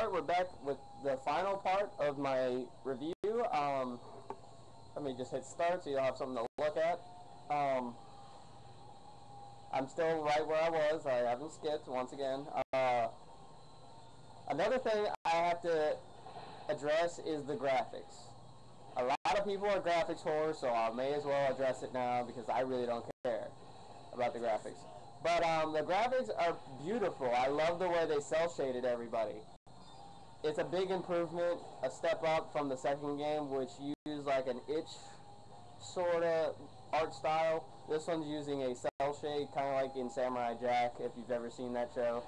start. We're back with the final part of my review. Let me just hit start so you'll have something to look at. I'm still right where I was. I haven't skipped once again. Another thing I have to address is the graphics. A lot of people are graphics whores, so I may as well address it now because I really don't care about the graphics. But the graphics are beautiful. I love the way they cel-shaded everybody. It's a big improvement, a step up from the second game, which used like an itch sort of art style. This one's using a cel shade, kind of like in Samurai Jack, if you've ever seen that show,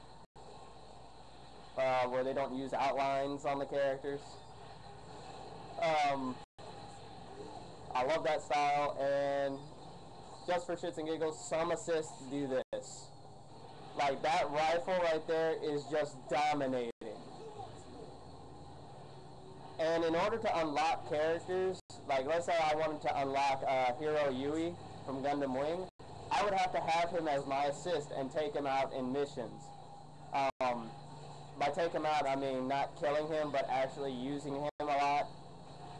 where they don't use outlines on the characters. I love that style, and just for shits and giggles, some assists do this. Like, that rifle right there is just dominating. And in order to unlock characters, like let's say I wanted to unlock Hero Yui from Gundam Wing, I would have to have him as my assist and take him out in missions. By take him out, I mean not killing him, but actually using him a lot.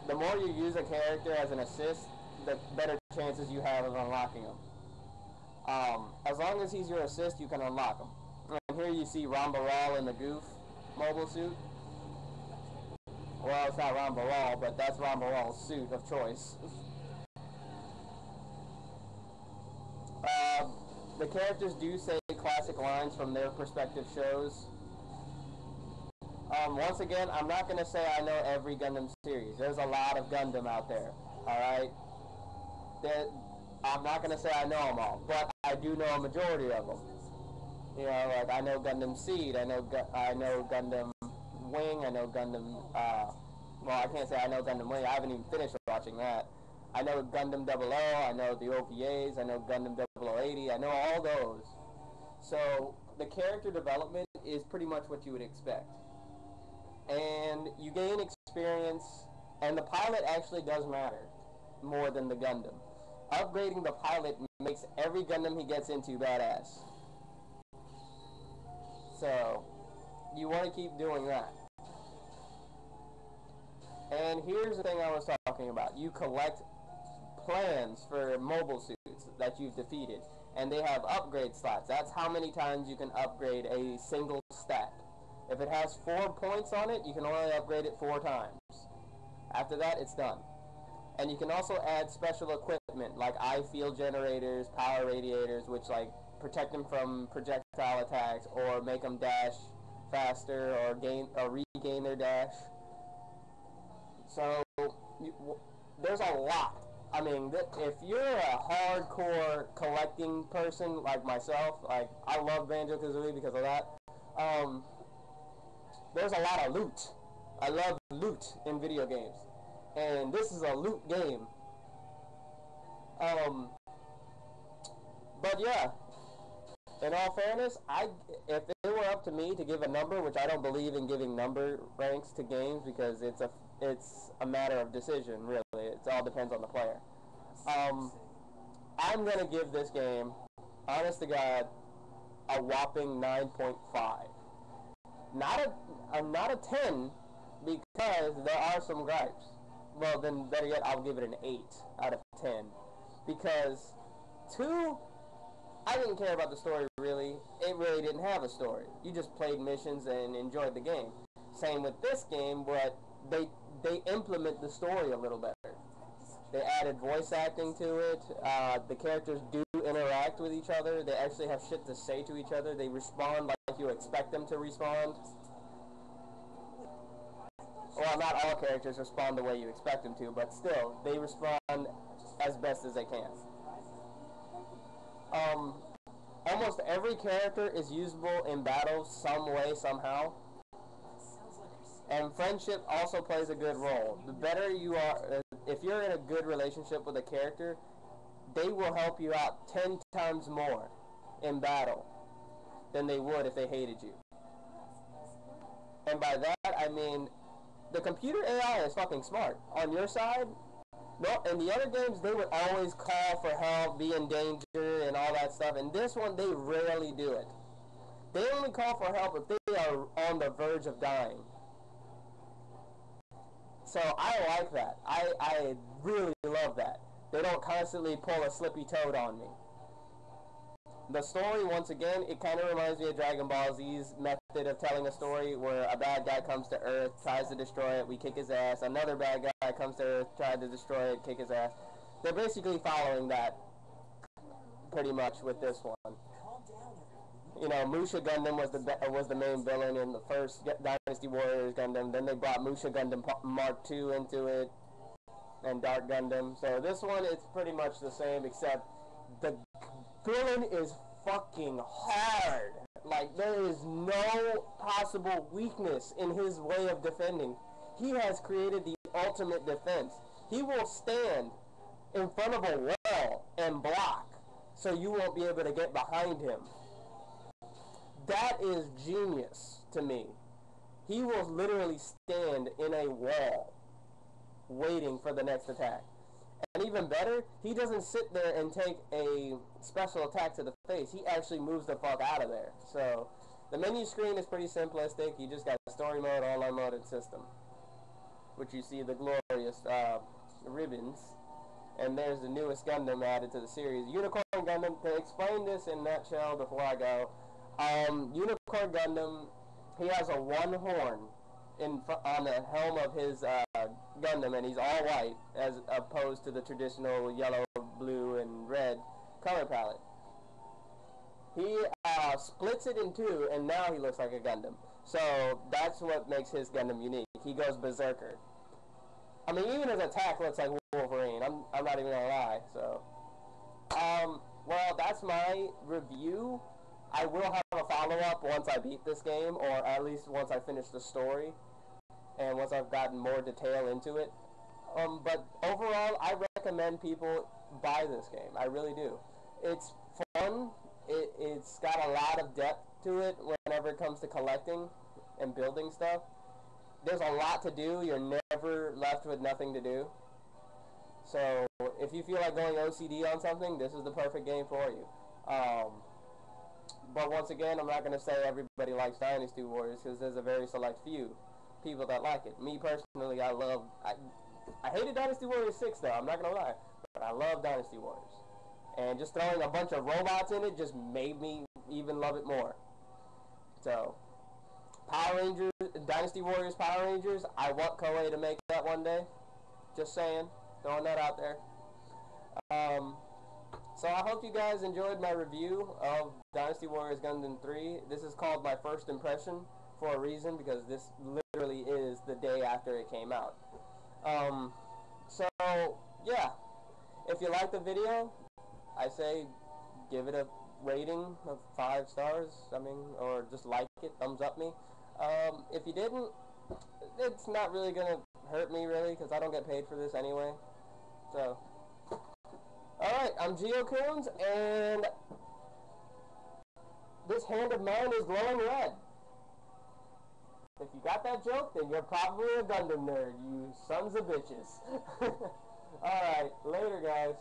The more you use a character as an assist, the better chances you have of unlocking him. As long as he's your assist, you can unlock him. And here you see Rambaral in the Goof mobile suit. Well, it's not Rambaral, but that's Rambaral's suit of choice. The characters do say classic lines from their respective shows. Once again, I'm not going to say I know every Gundam series. There's a lot of Gundam out there, alright? I'm not going to say I know them all, but I do know a majority of them. You know, like I know Gundam Seed, I know Gundam Wing, I know Gundam, well, I can't say I know Gundam Wing, I haven't even finished watching that. I know Gundam 00, I know the OVAs, I know Gundam 0080, I know all those. So, the character development is pretty much what you would expect. And you gain experience, and the pilot actually does matter more than the Gundam. Upgrading the pilot makes every Gundam he gets into badass. So, you want to keep doing that. And here's the thing I was talking about. You collect plans for mobile suits that you've defeated, and they have upgrade slots. That's how many times you can upgrade a single stat. If it has 4 points on it, you can only upgrade it 4 times. After that, it's done. And you can also add special equipment like eye field generators, power radiators, which like protect them from projectile attacks or make them dash faster or regain their dash. So there's a lot. I mean, if you're a hardcore collecting person like myself, like I love Banjo-Kazooie because of that, there's a lot of loot. I love loot in video games. And this is a loot game. But yeah, in all fairness, if it were up to me to give a number, which I don't believe in giving number ranks to games because it's a matter of decision, really. It all depends on the player. I'm going to give this game, honest to God, a whopping 9.5. Not a 10, because there are some gripes. Well, then better yet, I'll give it an 8 out of 10. Because 2, I didn't care about the story really. It really didn't have a story. You just played missions and enjoyed the game. Same with this game, but they implement the story a little better. They added voice acting to it. The characters do interact with each other. They actually have shit to say to each other. They respond like you expect them to respond. Well, not all characters respond the way you expect them to, but still, they respond as best as they can. Almost every character is usable in battle some way, somehow. And friendship also plays a good role. The better you are, if you're in a good relationship with a character, they will help you out 10 times more in battle than they would if they hated you. And by that, I mean, the computer AI is fucking smart. On your side, no, in the other games, they would always call for help, be in danger, and all that stuff. In this one, they rarely do it. They only call for help if they are on the verge of dying. So I like that. I really love that. They don't constantly pull a slippy toad on me. The story, once again, it kind of reminds me of Dragon Ball Z's method of telling a story, where a bad guy comes to Earth, tries to destroy it, we kick his ass. Another bad guy comes to Earth, tries to destroy it, kick his ass. They're basically following that pretty much with this one. You know, Musha Gundam was the main villain in the first Dynasty Warriors Gundam. Then they brought Musha Gundam Mark II into it, and Dark Gundam. So this one, it's pretty much the same, except the villain is fucking hard. Like, there is no possible weakness in his way of defending. He has created the ultimate defense. He will stand in front of a wall and block, so you won't be able to get behind him. That is genius to me. He will literally stand in a wall waiting for the next attack. And even better, he doesn't sit there and take a special attack to the face. He actually moves the fuck out of there. So the menu screen is pretty simplistic. You just got story mode, online mode, and system, which you see the glorious ribbons. And there's the newest Gundam added to the series, Unicorn Gundam. To explain this in a nutshell before I go, Unicorn Gundam, he has a one horn on the helm of his Gundam, and he's all white as opposed to the traditional yellow, blue, and red color palette. He splits it in two, and now he looks like a Gundam. So that's what makes his Gundam unique. He goes berserker. I mean, even his attack looks like Wolverine. I'm not even gonna lie. So, well, that's my review. I will have a follow-up once I beat this game, or at least once I finish the story, and once I've gotten more detail into it. But overall, I recommend people buy this game. I really do. It's fun. It's got a lot of depth to it whenever it comes to collecting and building stuff. There's a lot to do. You're never left with nothing to do. So if you feel like going OCD on something, this is the perfect game for you. But once again, I'm not going to say everybody likes Dynasty Warriors, because there's a very select few people that like it. Me personally, I hated Dynasty Warriors 6 though, I'm not going to lie. But I love Dynasty Warriors. And just throwing a bunch of robots in it just made me even love it more. So, Power Rangers, Dynasty Warriors Power Rangers, I want Koei to make that one day. Just saying, throwing that out there. So I hope you guys enjoyed my review of Dynasty Warriors Gundam 3. This is called my first impression for a reason, because this literally is the day after it came out. So, yeah. If you liked the video, I say give it a rating of 5 stars. I mean, or just like it, thumbs up me. If you didn't, it's not really going to hurt me, really, because I don't get paid for this anyway. So, alright, I'm GeoCoons, and this hand of mine is glowing red. If you got that joke, then you're probably a Gundam nerd, you sons of bitches. Alright, later guys.